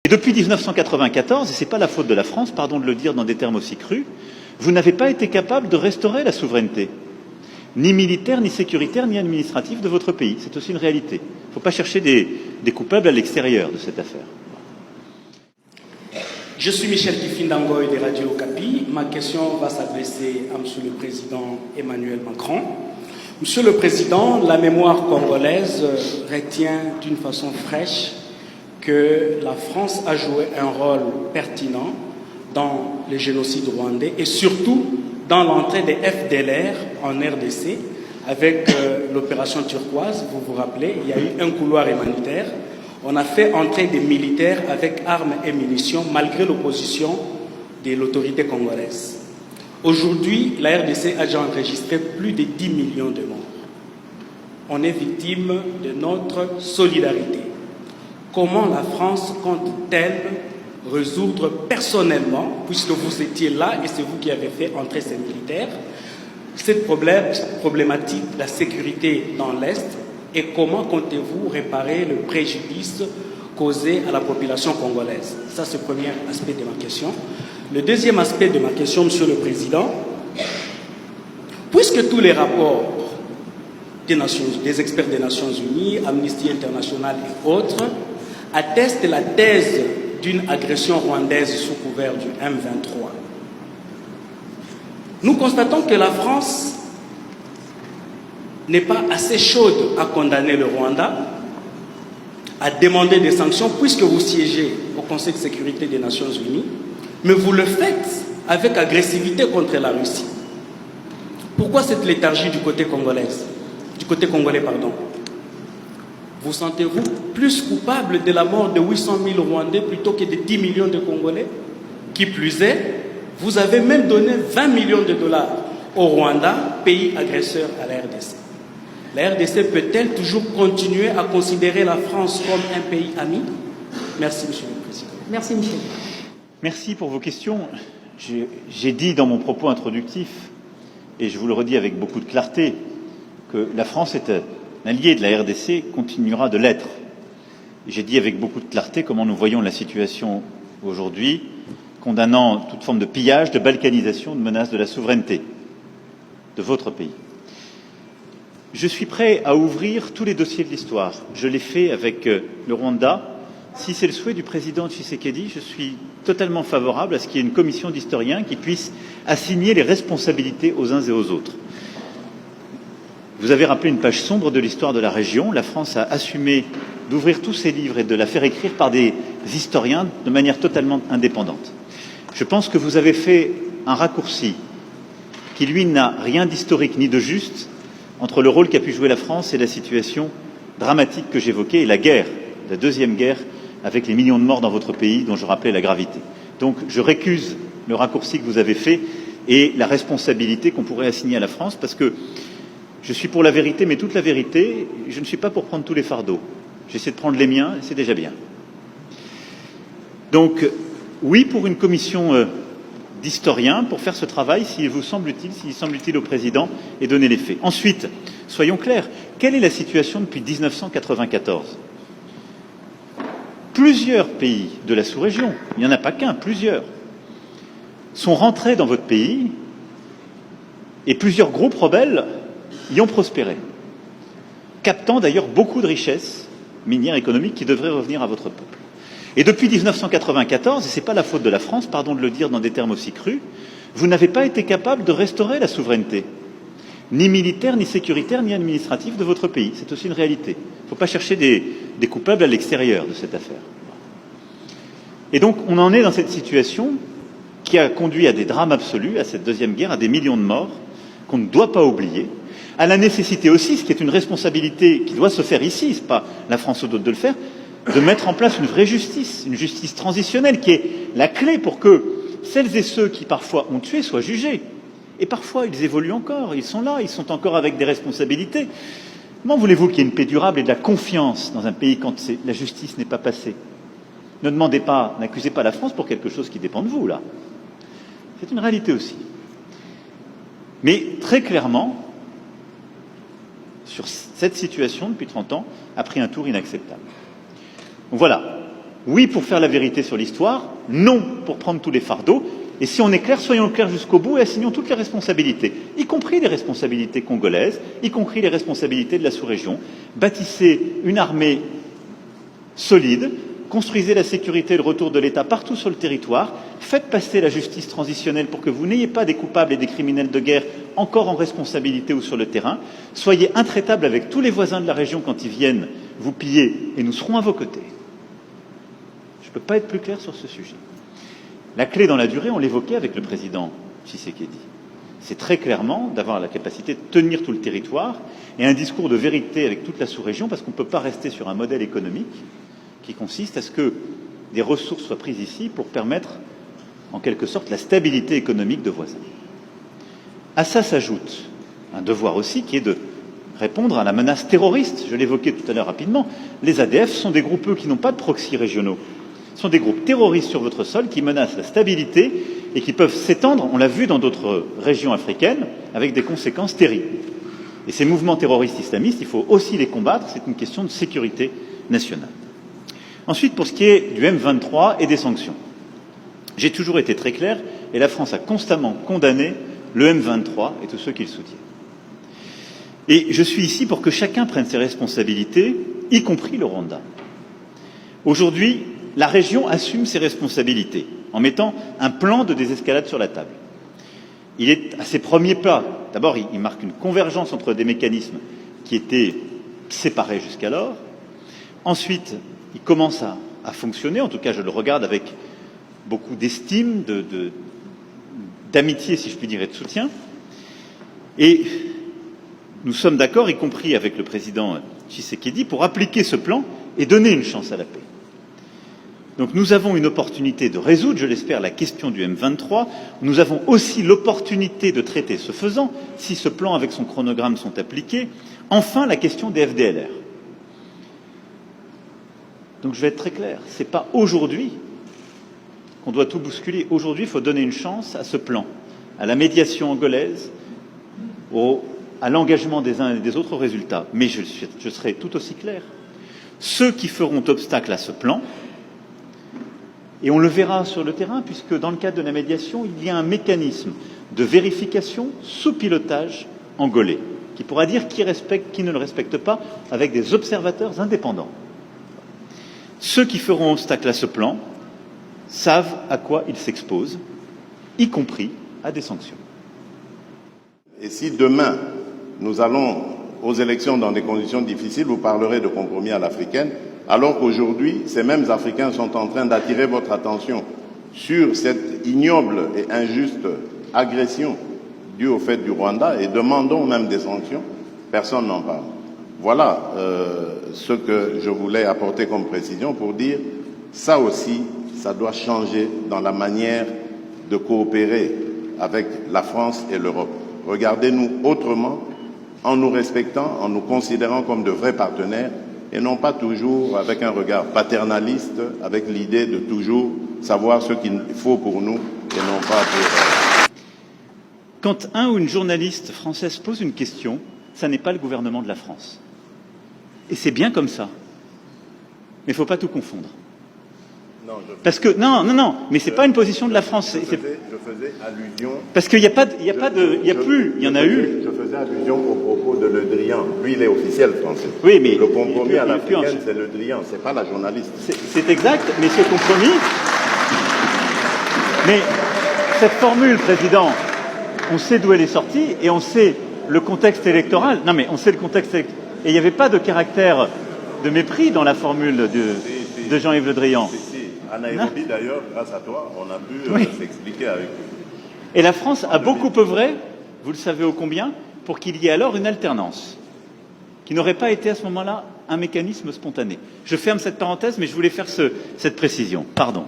Et depuis 1994, et ce n'est pas la faute de la France, pardon de le dire dans des termes aussi crus, vous n'avez pas été capable de restaurer la souveraineté, ni militaire, ni sécuritaire, ni administrative de votre pays. C'est aussi une réalité. Il ne faut pas chercher des coupables à l'extérieur de cette affaire. Je suis Michel Kifindangoy de Radio Okapi. Ma question va s'adresser à Monsieur le Président Emmanuel Macron. Monsieur le Président, la mémoire congolaise retient d'une façon fraîche que la France a joué un rôle pertinent dans le génocide rwandais et surtout dans l'entrée des FDLR en RDC avec l'opération turquoise. Vous vous rappelez, il y a eu un couloir humanitaire. On a fait entrer des militaires avec armes et munitions malgré l'opposition de l'autorité congolaise. Aujourd'hui, la RDC a déjà enregistré plus de 10 millions de morts. On est victime de notre solidarité. Comment la France compte-t-elle résoudre personnellement, puisque vous étiez là et c'est vous qui avez fait entrer ces militaires, cette problématique de la sécurité dans l'Est et comment comptez-vous réparer le préjudice causé à la population congolaise? Ça, c'est le premier aspect de ma question. Le deuxième aspect de ma question, Monsieur le Président, puisque tous les rapports des experts des Nations Unies, Amnesty International et autres, attestent la thèse d'une agression rwandaise sous couvert du M23. Nous constatons que la France n'est pas assez chaude à condamner le Rwanda, à demander des sanctions, puisque vous siégez au Conseil de sécurité des Nations Unies, mais vous le faites avec agressivité contre la Russie. Pourquoi cette léthargie du côté congolais? Vous sentez-vous plus coupable de la mort de 800 000 Rwandais plutôt que de 10 millions de Congolais? Qui plus est, vous avez même donné 20 millions de dollars au Rwanda, pays agresseur à la RDC. La RDC peut-elle toujours continuer à considérer la France comme un pays ami? Merci, Monsieur le Président. Merci, Michel. Merci pour vos questions. J'ai dit dans mon propos introductif, et je vous le redis avec beaucoup de clarté, que la France est un allié de la RDC, continuera de l'être. J'ai dit avec beaucoup de clarté comment nous voyons la situation aujourd'hui, condamnant toute forme de pillage, de balkanisation, de menace de la souveraineté de votre pays. Je suis prêt à ouvrir tous les dossiers de l'histoire. Je l'ai fait avec le Rwanda. Si c'est le souhait du président Tshisekedi, je suis totalement favorable à ce qu'il y ait une commission d'historiens qui puisse assigner les responsabilités aux uns et aux autres. Vous avez rappelé une page sombre de l'histoire de la région. La France a assumé d'ouvrir tous ses livres et de la faire écrire par des historiens de manière totalement indépendante. Je pense que vous avez fait un raccourci qui, lui, n'a rien d'historique ni de juste entre le rôle qu'a pu jouer la France et la situation dramatique que j'évoquais et la guerre, la deuxième guerre, avec les millions de morts dans votre pays dont je rappelais la gravité. Donc je récuse le raccourci que vous avez fait et la responsabilité qu'on pourrait assigner à la France parce que je suis pour la vérité, mais toute la vérité, je ne suis pas pour prendre tous les fardeaux. J'essaie de prendre les miens, et c'est déjà bien. Donc, oui, pour une commission d'historiens, pour faire ce travail, s'il vous semble utile au président, et donner les faits. Ensuite, soyons clairs, quelle est la situation depuis 1994 ? Plusieurs pays de la sous-région, il n'y en a pas qu'un, plusieurs, sont rentrés dans votre pays, et plusieurs groupes rebelles y ont prospéré, captant d'ailleurs beaucoup de richesses minières économiques qui devraient revenir à votre peuple. Et depuis 1994, et ce n'est pas la faute de la France, pardon de le dire dans des termes aussi crus, vous n'avez pas été capable de restaurer la souveraineté, ni militaire, ni sécuritaire, ni administrative de votre pays. C'est aussi une réalité. Il ne faut pas chercher des coupables à l'extérieur de cette affaire. Et donc, on en est dans cette situation qui a conduit à des drames absolus, à cette deuxième guerre, à des millions de morts, qu'on ne doit pas oublier, à la nécessité aussi, ce qui est une responsabilité qui doit se faire ici, ce n'est pas la France ou d'autres de le faire, de mettre en place une vraie justice, une justice transitionnelle qui est la clé pour que celles et ceux qui parfois ont tué soient jugés. Et parfois, ils évoluent encore, ils sont là, ils sont encore avec des responsabilités. Comment voulez-vous qu'il y ait une paix durable et de la confiance dans un pays quand la justice n'est pas passée? Ne demandez pas, n'accusez pas la France pour quelque chose qui dépend de vous, là. C'est une réalité aussi. Mais très clairement, sur cette situation, depuis 30 ans, a pris un tour inacceptable. Donc voilà, Oui pour faire la vérité sur l'histoire, non pour prendre tous les fardeaux. Et si on est clair, soyons clairs jusqu'au bout et assignons toutes les responsabilités, y compris les responsabilités congolaises, y compris les responsabilités de la sous-région. Bâtissez une armée solide, construisez la sécurité et le retour de l'État partout sur le territoire, faites passer la justice transitionnelle pour que vous n'ayez pas des coupables et des criminels de guerre encore en responsabilité ou sur le terrain, soyez intraitables avec tous les voisins de la région quand ils viennent vous piller et nous serons à vos côtés. Je ne peux pas être plus clair sur ce sujet. La clé dans la durée, on l'évoquait avec le président Tshisekedi. C'est très clairement d'avoir la capacité de tenir tout le territoire et un discours de vérité avec toute la sous-région, parce qu'on ne peut pas rester sur un modèle économique qui consiste à ce que des ressources soient prises ici pour permettre, en quelque sorte, la stabilité économique de voisins. À ça s'ajoute un devoir aussi qui est de répondre à la menace terroriste. Je l'évoquais tout à l'heure rapidement. Les ADF sont des groupes qui n'ont pas de proxy régionaux. Ce sont des groupes terroristes sur votre sol qui menacent la stabilité et qui peuvent s'étendre, on l'a vu dans d'autres régions africaines, avec des conséquences terribles. Et ces mouvements terroristes islamistes, il faut aussi les combattre, c'est une question de sécurité nationale. Ensuite, pour ce qui est du M23 et des sanctions. J'ai toujours été très clair, et la France a constamment condamné le M23 et tous ceux qui le soutiennent. Et je suis ici pour que chacun prenne ses responsabilités, y compris le Rwanda. Aujourd'hui, la région assume ses responsabilités en mettant un plan de désescalade sur la table. Il est à ses premiers pas. D'abord, il marque une convergence entre des mécanismes qui étaient séparés jusqu'alors. Ensuite, il commence à fonctionner. En tout cas, je le regarde avec beaucoup d'estime, d'amitié, si je puis dire, et de soutien. Et nous sommes d'accord, y compris avec le président Tshisekedi, pour appliquer ce plan et donner une chance à la paix. Donc nous avons une opportunité de résoudre, je l'espère, la question du M23. Nous avons aussi l'opportunité de traiter, ce faisant, si ce plan avec son chronogramme sont appliqués, enfin la question des FDLR. Donc je vais être très clair, ce n'est pas aujourd'hui qu'on doit tout bousculer. Aujourd'hui, il faut donner une chance à ce plan, à la médiation angolaise, à l'engagement des uns et des autres résultats. Mais je serai tout aussi clair. Ceux qui feront obstacle à ce plan, et on le verra sur le terrain, puisque dans le cadre de la médiation, il y a un mécanisme de vérification sous pilotage angolais, qui pourra dire qui respecte, qui ne le respecte pas, avec des observateurs indépendants. Ceux qui feront obstacle à ce plan savent à quoi ils s'exposent, y compris à des sanctions. Et si demain, nous allons aux élections dans des conditions difficiles, vous parlerez de compromis à l'africaine, alors qu'aujourd'hui, ces mêmes Africains sont en train d'attirer votre attention sur cette ignoble et injuste agression due au fait du Rwanda et demandons même des sanctions, personne n'en parle. Voilà ce que je voulais apporter comme précision pour dire, ça aussi, ça doit changer dans la manière de coopérer avec la France et l'Europe. Regardez-nous autrement, en nous respectant, en nous considérant comme de vrais partenaires, et non pas toujours avec un regard paternaliste, avec l'idée de toujours savoir ce qu'il faut pour nous et non pas pour... Quand un ou une journaliste française pose une question, ça n'est pas le gouvernement de la France. Et c'est bien comme ça. Mais il ne faut pas tout confondre. Non, parce que non, mais c'est pas une position de la France. Je faisais allusion. Parce qu'il n'y a pas de, il y en a eu. Je faisais allusion au propos de Le Drian. Lui, il est officiel français. Oui, mais le compromis à l'africaine, c'est Le Drian, c'est pas la journaliste. C'est exact, mais ce compromis. Mais cette formule, président, on sait d'où elle est sortie et on sait le contexte électoral. Non, mais on sait le contexte électoral. Et il n'y avait pas de caractère de mépris dans la formule de Jean-Yves Le Drian. À Nairobi, d'ailleurs, grâce à toi, on a pu s'expliquer avec lui. Et la France a beaucoup œuvré, vous le savez ô combien, pour qu'il y ait alors une alternance, qui n'aurait pas été à ce moment-là un mécanisme spontané. Je ferme cette parenthèse, mais je voulais faire cette précision. Pardon.